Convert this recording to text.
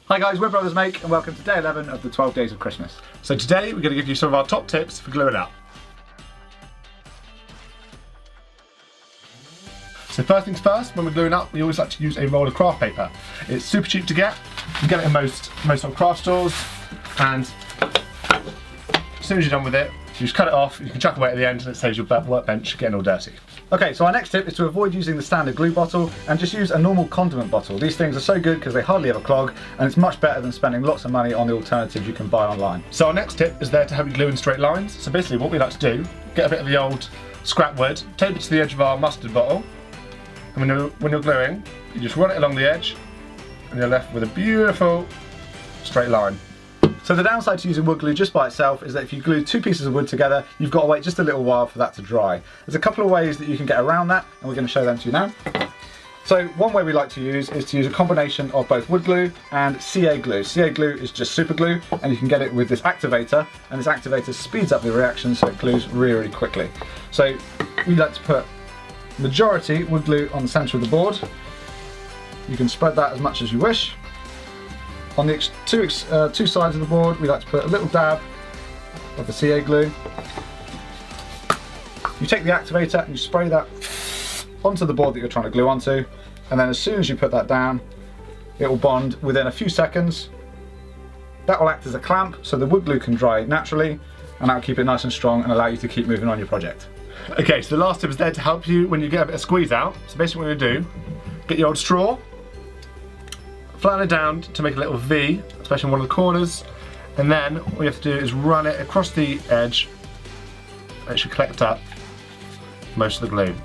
Hi guys, we're Brothers Make and welcome to day 11 of the 12 days of Christmas. So today we're going to give you some of our top tips for gluing up. So first things first, when we're gluing up, we always like to use a roll of craft paper. It's super cheap to get. You can get it in most sort of craft stores, and as soon as you're done with it, you just cut it off, you can chuck it away at the end and it saves your workbench getting all dirty. Okay, so our next tip is to avoid using the standard glue bottle and just use a normal condiment bottle. These things are so good because they hardly ever clog, and it's much better than spending lots of money on the alternatives you can buy online. So our next tip is there to help you glue in straight lines. So basically what we like to do, get a bit of the old scrap wood, tape it to the edge of our mustard bottle, and when you're gluing, you just run it along the edge and you're left with a beautiful straight line. So the downside to using wood glue just by itself is that if you glue two pieces of wood together, you've got to wait just a little while for that to dry. There's a couple of ways that you can get around that, and we're going to show them to you now. So one way we like to use is to use a combination of both wood glue and CA glue. CA glue is just super glue, and you can get it with this activator, and this activator speeds up the reaction so it glues really, really quickly. So we like to put majority wood glue on the centre of the board. You can spread that as much as you wish. On the two sides of the board, we like to put a little dab of the CA glue. You take the activator and you spray that onto the board that you're trying to glue onto, and then as soon as you put that down, it will bond within a few seconds. That will act as a clamp so the wood glue can dry naturally, and that will keep it nice and strong and allow you to keep moving on your project. Okay, so the last tip is there to help you when you get a bit of squeeze out. So basically what you're going to do, get your old straw, flatten it down to make a little V, especially in one of the corners, and then what you have to do is run it across the edge, and it should collect up most of the glue.